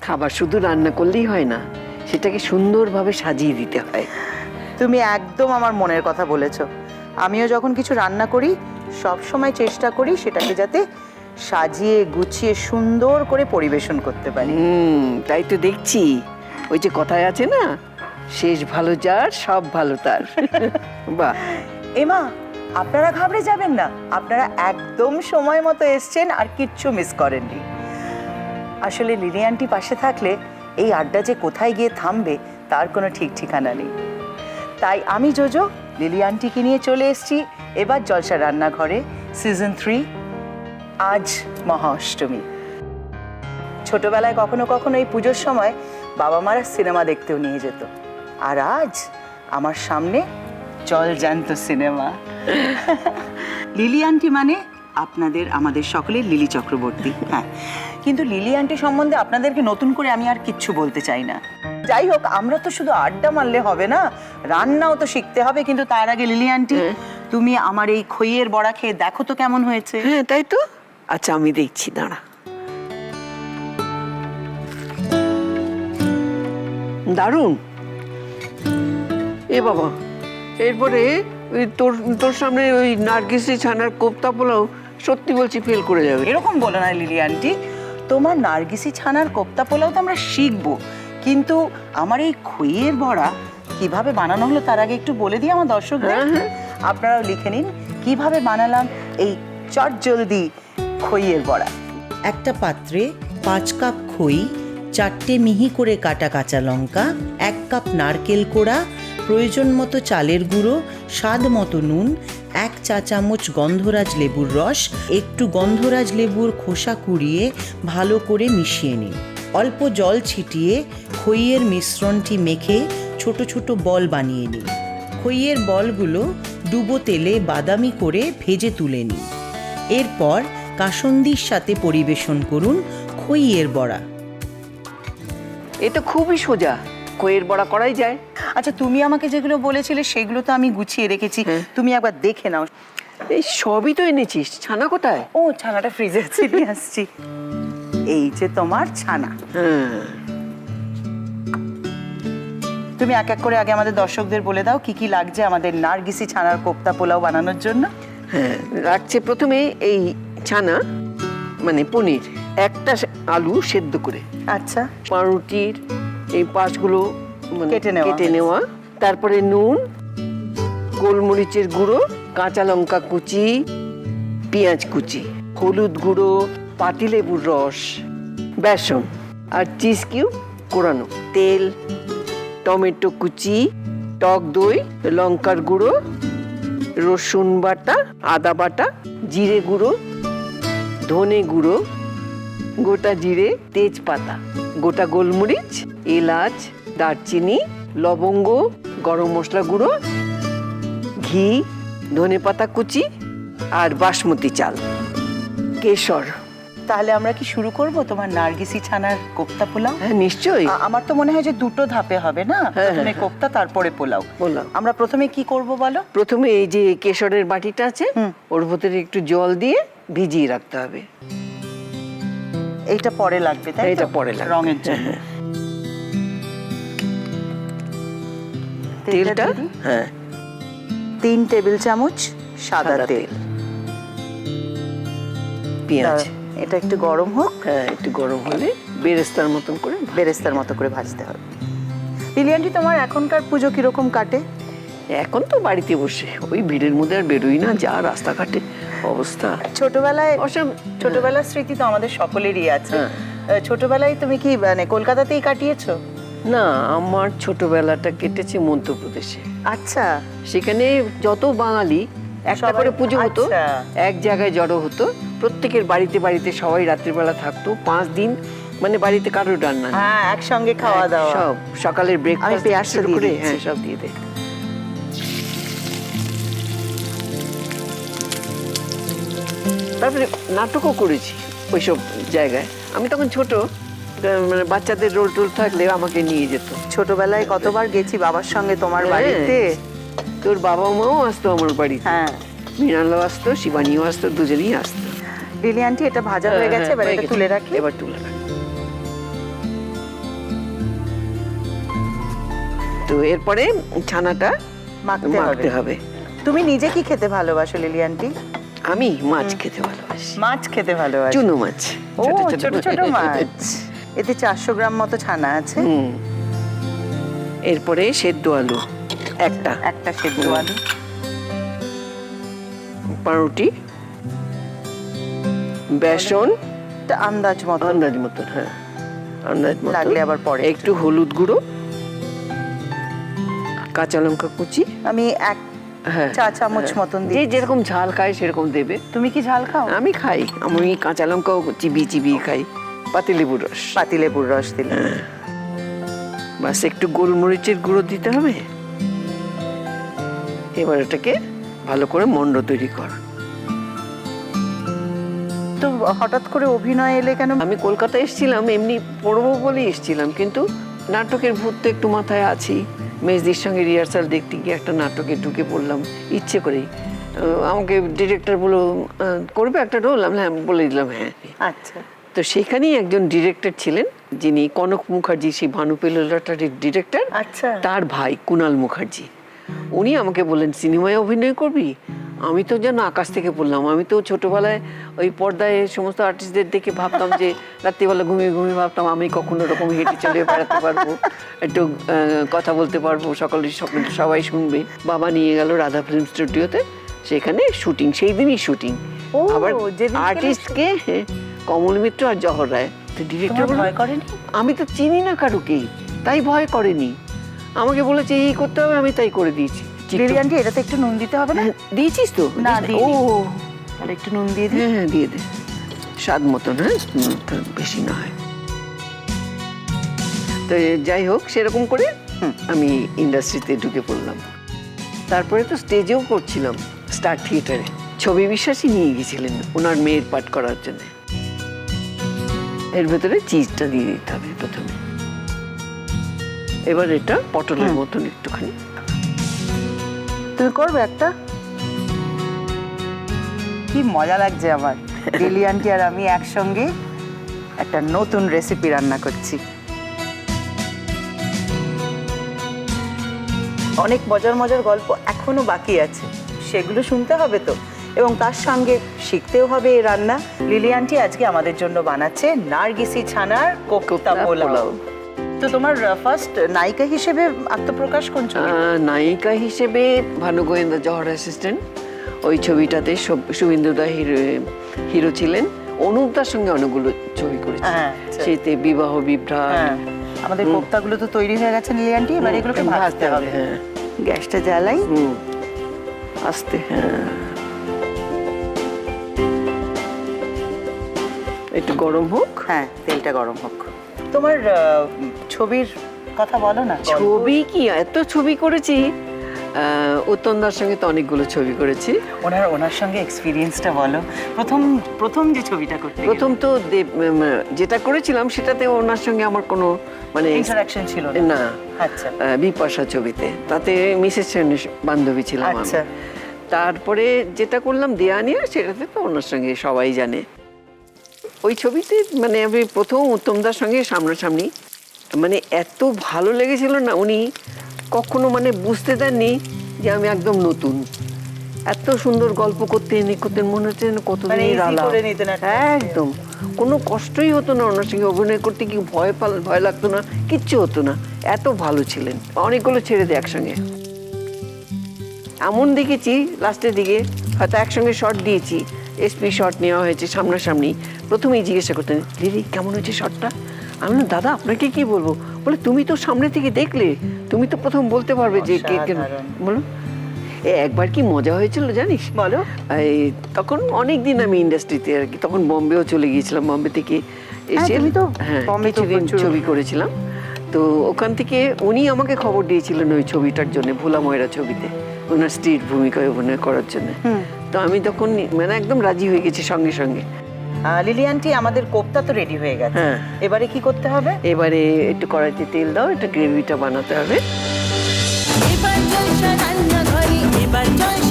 খাবার শুধু রান্না করলেই হয় না, সেটাকে সুন্দরভাবে সাজিয়ে দিতে হয়। তুমি একদম আমার মনের কথা বলেছো। আমিও যখন কিছু রান্না করি সব সময় চেষ্টা করি সেটাকে যাতে সাজিয়ে গুছিয়ে সুন্দর করে পরিবেশন করতে পারি। তাই তো দেখছি। ওই যে কথায় আছে না, শেষ ভালো যার সব ভালো তার। বাহ। এমা, আপনারা ঘাবড়ে যাবেন না, আপনারা একদম সময় মতো এসছেন আর কিচ্ছু মিস করেননি। আসলে লিলি আন্টি পাশে থাকলে এই আড্ডা যে কোথায় গিয়ে থামবে তার কোনো ঠিক ঠিকানা নেই। তাই আমি জোজো লিলি আন্টিকে নিয়ে চলে এসেছি এবার জলসা রান্নাঘরে সিজন 3। আজ মহা অষ্টমী। ছোটবেলায় কখনো কখনো এই পুজোর সময় বাবা মারা সিনেমা দেখতেও নিয়ে যেত, আর আজ আমার সামনে জলজ্যান্ত সিনেমা। লিলি আন্টি মানে আপনাদের আমাদের সকলের লিলি চক্রবর্তী। হ্যাঁ, কিন্তু লিলি আন্টি সম্বন্ধে আপনাদেরকে নতুন করে আমি আর কিচ্ছু বলতে চাই না। যাই হোক, আমরা তো শুধু আড্ডা মারলে হবে না, রান্নাও তো শিখতে হবে। কিন্তু তার আগে লিলি আন্টি, তুমি আমার এই খইয়ের বড়া খেয়ে দেখো তো কেমন হয়েছে। হ্যাঁ তাই তো। আচ্ছা আমি দেখছি, দাঁড়া। দারুণ। এ বাবা, এরপরে ওই তোর সামনে ওই নার্গিসি ছানার কোপ্তা পোলাও সত্যি বলছি ফেল করে যাবে। এরকম বলো না লিলি আন্টি, তোমার নার্গিসি ছানার কোপ্তা পোলাও তো আমরা শিখবো, কিন্তু আমার এই খইয়ের বড়া কিভাবে বানানো হলো তার আগে একটু বলে দিই আমার দর্শকদের। আপনারাও লিখে নিন কিভাবে বানালাম এই চটজলদি খইয়ের বড়া। একটা পাত্রে 5 কাপ খই, 4টে মিহি করে কাটা কাঁচা লঙ্কা, 1 কাপ নারকেল কোড়া, প্রয়োজন মতো চালের গুঁড়ো, স্বাদ মতো নুন, 1 চা চামচ গন্ধরাজ লেবুর রস, একটু গন্ধরাজ লেবুর খোসা কুড়িয়ে ভালো করে মিশিয়ে নিন। অল্প জল ছিটিয়ে খইয়ের মিশ্রণটি মেখে ছোট ছোট বল বানিয়ে নিন। খইয়ের বলগুলো ডুবো তেলে বাদামি করে ভেজে তুলে নিন। এরপর কাসন্দির সাথে পরিবেশন করুন খইয়ের বড়া। এ তো খুবই সোজা, খইয়ের বড়া করাই যায়। আচ্ছা, তুমি আমাকে যেগুলো বলেছিলে সেগুলো তো আমি গুছিয়ে রেখেছি, তুমি একবার দেখে নাও। এই সবই তো এনেছিস, ছানা কোথায়? ও, ছানাটা ফ্রিজে আছে, নিয়ে আসছি। এই যে তোমার ছানা। তুমি এক এক করে আগে আমাদের দর্শকদের বলে দাও কি কি লাগছে আমাদের নার্গিসি ছানার কোপ্তা পোলাও বানানোর জন্য। হ্যাঁ, রাখছে প্রথমে এই ছানা মানে পনির, একটা আলু সেদ্ধ করে, আচ্ছা, পাউরুটির এই পাশগুলো মানে কেটে নেওয়া, তারপরে নুন, গোলমরিচের গুঁড়ো, কাঁচা লঙ্কা কুচি, পেঁয়াজ কুচি, হলুদ গুঁড়ো, পাতিলেবুর রস, বেসন আর চিজ কিউব কোরানো, তেল, টমেটো কুচি, টক দই, লঙ্কার গুঁড়ো, রসুন বাটা, আদা বাটা, জিরে গুঁড়ো, ধনে গুঁড়ো, গোটা জিরে, তেজপাতা, গোটা গোলমরিচ, এলাচ, দারচিনি, লবঙ্গ, গরম মশলা গুঁড়ো, ঘি, ধনেপাতা কুচি আর বাসমতি চাল, কেশর। তাহলে আমরা কি শুরু করব তোমার নার্গিসি ছানার কোপ্তা পোলাও? হ্যাঁ নিশ্চয়ই। আমার তো মনে হয় যে দুটো ধাপে হবে না, প্রথমে কোপ্তা তারপরে পোলাও। আমরা প্রথমে কি করব বলো? প্রথমে এই যে কেশরের বাটিটা আছে ওর ভিতরে একটু জল দিয়ে ভিজিয়ে রাখতে হবে। এইটা পরে লাগবে, তাই তো? এটা পরে লাগবে রঙের জন্য। তেলটা, হ্যাঁ, 3 টেবিল চামচ সাদা তেল। পেঁয়াজ, এটা একটু গরম হোক। হ্যাঁ, একটু গরম হলে বেরেস্তার মতন করে ভাজতে হবে। লিলি আন্টি, তোমার এখনকার পুজো কিরকম কাটে? এখন তো বাড়িতে বসে, ওই ভিড়ের মধ্যে আর বেরোই না, যা রাস্তাঘাটে অবস্থা। ছোটবেলার স্মৃতি তো আমাদের সকলেরই আছে। ছোটবেলায় তুমি কি মানে কলকাতাতেই কাটিয়েছো? না, আমার ছোটবেলাটা কেটেছে মধ্যপ্রদেশে। আচ্ছা, সেখানে যত বাঙালি একটা করে পুজো হতো, এক জায়গায় জড়ো হতো, প্রত্যেকের বাড়িতে বাড়িতে সবাই রাত্রিবেলা থাকতো 5 দিন, মানে বাড়িতে কারোর রান্না নেই, হ্যাঁ, একসঙ্গে খাওয়া দাওয়া, সব সকালের ব্রেকফাস্ট পেঁয়াজটা দিয়ে করে, দিচ্ছি। হ্যাঁ সব দিয়ে দে। তারপরে নাটকও করেছি ওইসব জায়গায়। আমি তখন ছোট, মানে বাচ্চাদের রোল টোল থাকলে আমাকে নিয়ে যেত। ছোটবেলায় কতবার গেছি বাবার সঙ্গে তোমার বাড়িতে। তোর বাবা মাও আসতো আমার বাড়ি, হ্যাঁ, মৃণালও আসতো, শিবানীও আসতো, দুজনেই আসতো। লিলি আন্টি, এটা ভাজা হয়ে গেছে, এবার এটা তুলে রাখি। এবার তুলে রাখি। তো এরপরে ছানাটা মাখতে হবে। তুমি নিজে কি খেতে ভালোবাসো লিলি আন্টি? আমি মাছ খেতে ভালোবাসি। মাছ খেতে ভালোবাসো? চুনো মাছ, ও ছোট ছোট মাছ। এতে 400 গ্রাম মতো ছানা আছে। এরপরে সেদ্ধ আলু একটা সেদ্ধ আলু, পাউরুটি, বেসন আন্দাজ মতো। হ্যাঁ আন্দাজ মতো, লাগলে আবার পরে একটু হলুদ গুঁড়ো, কাঁচা লঙ্কা কুচি। আমি 1 চা চামচ মতন যে দিই। যেরকম ঝাল খায় সেরকম দেবে। তুমি কি ঝাল খাও? আমি খাই, আমি কাঁচা লঙ্কাও চিবিয়ে খাই। পাতিলেবুর রস, পাতিলেবুর রস দিলে। বাস একটু গোলমরিচের গুঁড়ো দিতে হবে। এবার এটাকে ভালো করে মন্ড তৈরি কর। তো হঠাৎ করে অভিনয় এলে কেন? আমি কলকাতায় এসেছিলাম, এমনি পড়বো বলে এসেছিলাম, কিন্তু নাটকের ভূত তো একটু মাথায় আছি। মেজদির সঙ্গে রিহার্সাল দেখতে গিয়ে একটা নাটকে ঢুকে পড়লাম ইচ্ছে করেই। আমাকে ডিরেক্টর বলল, করবে একটা রোল? আমি বলে দিলাম হ্যাঁ। আচ্ছা। তো সেখানেই একজন ডিরেক্টর ছিলেন, যিনি কনক মুখার্জি, সেই ভানুপেলোলাটার ডিরেক্টর, আচ্ছা। তার ভাই কুণাল মুখার্জি। উনি আমাকে বললেন, সিনেমায় অভিনয় করবি? আমি তো যেন আকাশ থেকে পড়লাম। আমি তো ছোটবেলায় ওই পর্দায় সমস্ত আর্টিস্টদের দেখে ভাবতাম যে রাত্রিবেলা ঘুমিয়ে ভাবতাম আমি কখনো এরকম হেঁটে চলে বেড়াতে পারবো, একটু কথা বলতে পারবো, সবাই শুনবে। বাবা নিয়ে গেল রাধা ফিল্ম স্টুডিওতে, সেখানে শুটিং, সেই দিনই শুটিং। আবার আর্টিস্টকে কমল মিত্র আর জহর রায়। তো ডিরেক্টর ভয় করেনি? আমি তো চিনি না কারুকেই, তাই ভয় করেনি। আমাকে বলেছে এই করতে হবে, আমি তাই করে দিয়েছি। লিলি আন্টি, এটাতে একটু নুন দিতে হবে না? দিয়েছিস তো? না, ও তাহলে একটু নুন দিয়ে দিই। হ্যাঁ দিয়ে দে, স্বাদ মতন। হ্যাঁ, বেশি না হয়। তো যাই হোক, সেরকম করে আমি ইন্ডাস্ট্রিতে ঢুকে পড়লাম। তারপরে তো স্টেজেও করছিলাম, স্টার থিয়েটারে। ছবি বিশ্বাসী নিয়ে গেছিলেন ওনার মেয়ের পাঠ করার জন্য। এর ভেতরে চিজটা দিয়ে দিতে হবে প্রথমে। এবার এটা পটলের মতন একটুখানি। তুমি করবে একটা? কি মজা লাগছে আমার। লিলি আন্টি আর আমি একসঙ্গে একটা নতুন রেসিপি রান্না করছি। অনেক মজার মজার গল্প এখনো বাকি আছে, সেগুলো শুনতে হবে তো, এবং তার সঙ্গে শিখতেও হবে এই রান্না। লিলি আন্টি আজকে আমাদের জন্য বানাচ্ছে নার্গিসি ছানার কোফতা পোলাও। তো তোমার ফার্স্ট নায়িকা হিসেবে আত্মপ্রকাশ কোন ছবি? নায়িকা হিসেবে ভানু গোয়েন্দা, জহর অ্যাসিস্ট্যান্ট, ওই ছবিটাতে শুভেন্দুদা হিরো ছিলেন। অনুপদার সঙ্গে অনেকগুলো ছবি করেছি, সেতে বিবাহ বিভ্রাট। আমাদের কোফতাগুলো তো তৈরি হয়ে গেছে লিলি আন্টি, এবার এগুলোকে ভাজতে হবে। হ্যাঁ, গ্যাসটা জ্বালাই আস্তে। হ্যাঁ, একটু গরম হোক। হ্যাঁ, তেলটা গরম হোক। তোমার ছবির কথা বলো না। ছবি কি, এত ছবি করেছি। উত্তমদার সঙ্গে তো অনেকগুলো ছবি করেছি। ওনার সঙ্গে এক্সপিরিয়েন্সটা বলো। প্রথম যে ছবিটা করতে প্রথম তো যেটা করেছিলাম সেটাতে ওনার সঙ্গে আমার কোনো মানে ইন্টারঅ্যাকশন ছিল না। আচ্ছা। বিপাশা ছবিতে, তাতে মিসেস সেনের বান্ধবী ছিলাম। আচ্ছা। তারপরে যেটা করলাম দেয়ানিয়া, সেটাতে তো ওনার সঙ্গে সবাই জানে। ওই ছবিতে মানে আমি প্রথম উত্তমদার সঙ্গে সামনাসামনি, মানে এত ভালো লেগেছিল না, উনি কখনো মানে বুঝতে দেননি যে আমি একদম নতুন। এত সুন্দর গল্প করতেন মনে হচ্ছে কতদিনের আলাপ। একদম কোনো কষ্টই হতো না ওনার সঙ্গে অভিনয় করতে, কি ভয় লাগতো না, কিচ্ছু হতো না। এত ভালো ছিলেন। অনেকগুলো ছেড়ে দেয় একসঙ্গে। এমন দেখেছি লাস্টের দিকে হয়তো একসঙ্গে শট দিয়েছি, এসপি শট নেওয়া হয়েছে সামনাসামনি। প্রথমেই জিজ্ঞাসা করতেন, দিদি কেমন হয়েছে শটটা? আমি বললাম, দাদা আপনাকে কি বলবো? বলে, তুমি তো সামনে থেকে দেখলে, তুমি তো প্রথম বলতে পারবে যে কে কেন। বলো, একবার কি মজা হয়েছিল জানিস? বলো। এই তখন অনেক দিন আমি ইন্ডাস্ট্রিতে আর কি, তখন বম্বেও চলে গিয়েছিলাম। বম্বে থেকে এসে কিছুদিন ছবি করেছিলাম। তো ওখান থেকে উনি আমাকে খবর দিয়েছিলেন ওই ছবিটার জন্য, ভোলা ময়রা ছবিতে ওনার স্ত্রীর ভূমিকায় অভিনয় করার জন্য। তো আমি তখন মানে একদম রাজি হয়ে গেছি সঙ্গে সঙ্গে। লিলি আন্টি, আমাদের কোফতা তো রেডি হয়ে গেছে। এবারে কি করতে হবে? এবারে একটু কড়াইতে তেল দাও, এটা গ্রেভিটা বানাতে হবে। এবার জলসা রান্নাঘরে, এবার জলসা